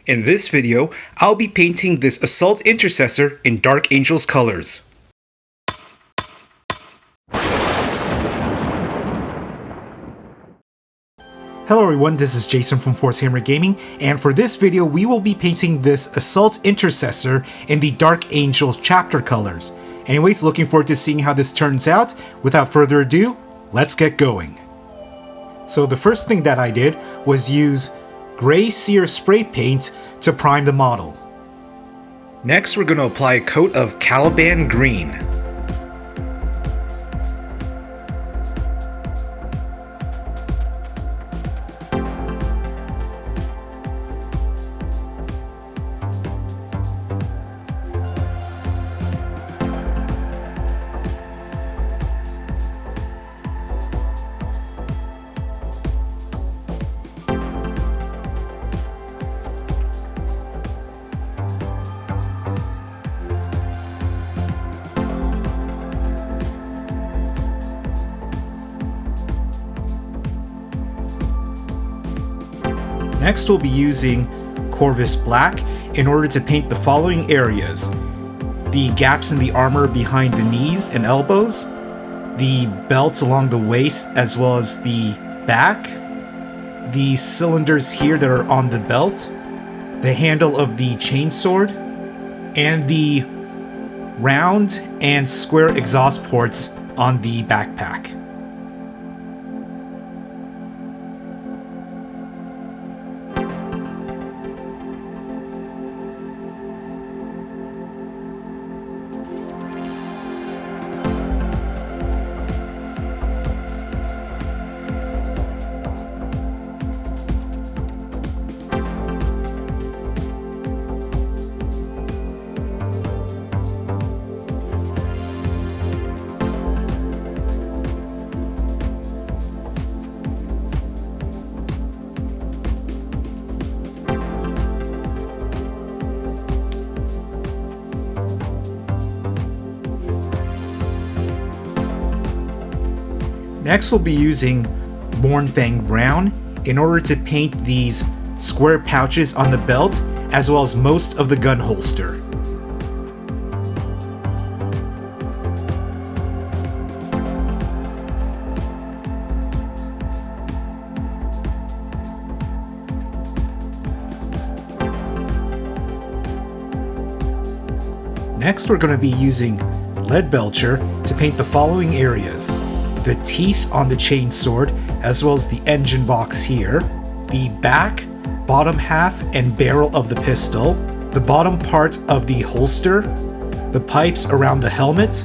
In this video, I'll be painting this Assault Intercessor in Dark Angel's colors. Hello everyone, this is Jason from Warhammer Gaming, and for this video we will be painting this Assault Intercessor in the Dark Angels chapter colors. Anyways, looking forward to seeing how this turns out. Without further ado, let's get going. So the first thing that I did was use Gray Seer spray paint to prime the model. Next, we're going to apply a coat of Caliban Green. Next, we'll be using Corvus Black in order to paint the following areas: the gaps in the armor behind the knees and elbows, the belts along the waist as well as the back, the cylinders here that are on the belt, the handle of the chainsword, and the round and square exhaust ports on the backpack. Next, we'll be using Mournfang Brown in order to paint these square pouches on the belt, as well as most of the gun holster. Next, we're going to be using Leadbelcher to paint the following areas: the teeth on the chainsword, as well as the engine box here, the back, bottom half, and barrel of the pistol, the bottom part of the holster, the pipes around the helmet,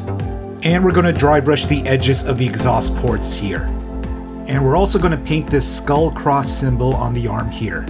and we're going to dry brush the edges of the exhaust ports here. And we're also going to paint this skull cross symbol on the arm here.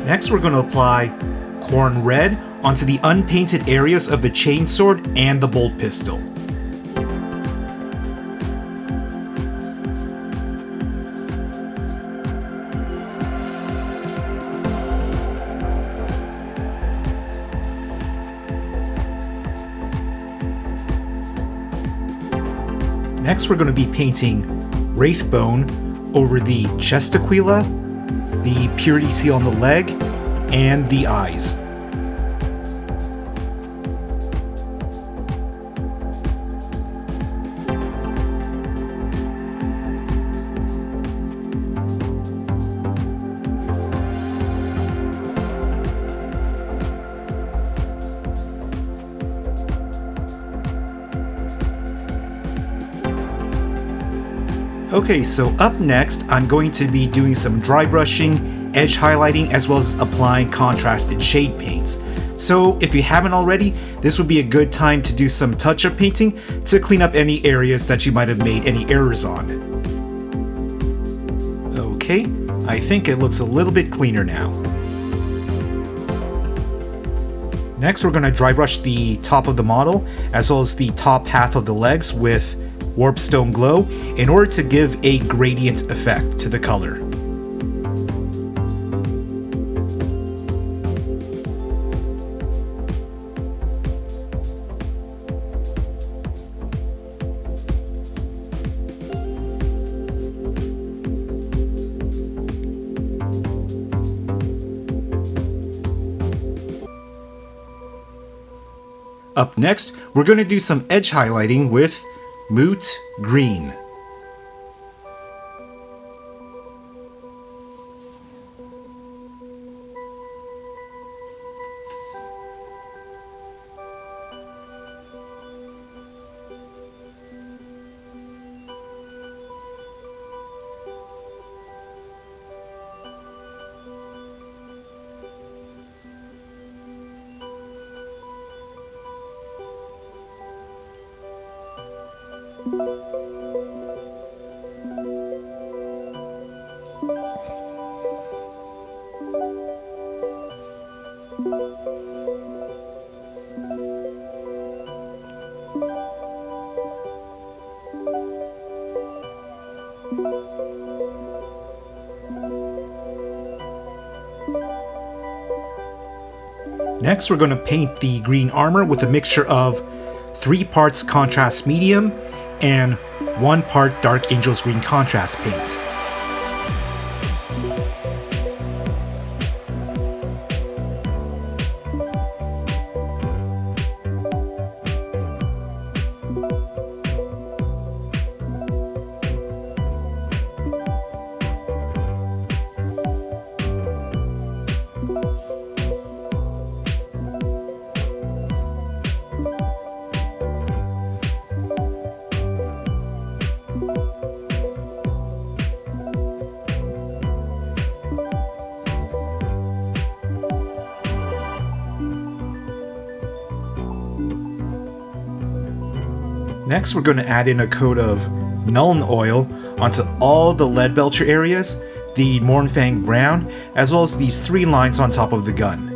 Next, we're going to apply Khorne Red onto the unpainted areas of the chainsword and the bolt pistol. Next, we're going to be painting Wraithbone over the chest aquila, the purity seal on the leg, and the eyes. Okay, so up next, I'm going to be doing some dry brushing, edge highlighting, as well as applying contrast and shade paints. So if you haven't already, this would be a good time to do some touch-up painting to clean up any areas that you might have made any errors on. Okay, I think it looks a little bit cleaner now. Next, we're going to dry brush the top of the model, as well as the top half of the legs with Warpstone Glow in order to give a gradient effect to the color. Up next, we're going to do some edge highlighting with Moot Green. Next, we're going to paint the green armor with a mixture of 3 parts contrast medium and 1 part Dark Angel's Green contrast paint. Next, we're going to add in a coat of Nuln Oil onto all the Leadbelcher areas, the Mournfang Brown, as well as these 3 lines on top of the gun.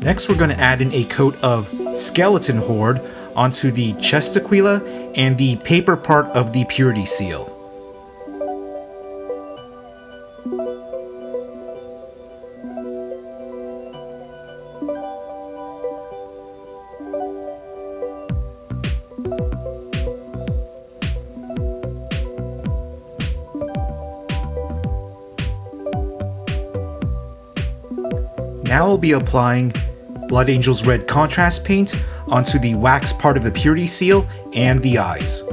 Next, we're going to add in a coat of Skeleton Horde onto the chest aquila and the paper part of the Purity Seal. Now I'll be applying Blood Angel's Red contrast paint onto the wax part of the Purity Seal and the eyes.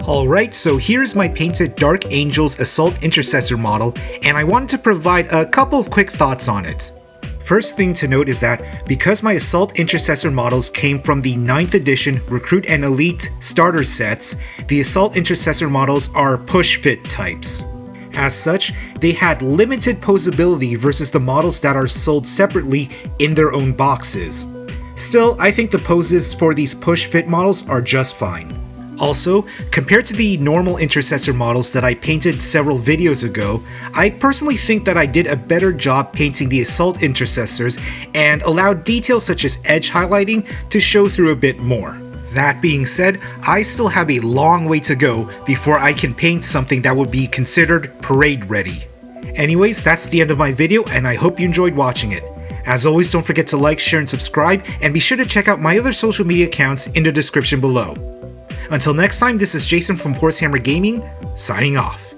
Alright, so here's my painted Dark Angel's Assault Intercessor model, and I wanted to provide a couple of quick thoughts on it. First thing to note is that because my Assault Intercessor models came from the 9th edition Recruit and Elite starter sets, the Assault Intercessor models are push-fit types. As such, they had limited posability versus the models that are sold separately in their own boxes. Still, I think the poses for these push-fit models are just fine. Also, compared to the normal Intercessor models that I painted several videos ago, I personally think that I did a better job painting the Assault Intercessors and allowed details such as edge highlighting to show through a bit more. That being said, I still have a long way to go before I can paint something that would be considered parade ready. Anyways, that's the end of my video and I hope you enjoyed watching it. As always, don't forget to like, share, and subscribe, and be sure to check out my other social media accounts in the description below. Until next time, this is Jason from Warhammer Gaming, signing off.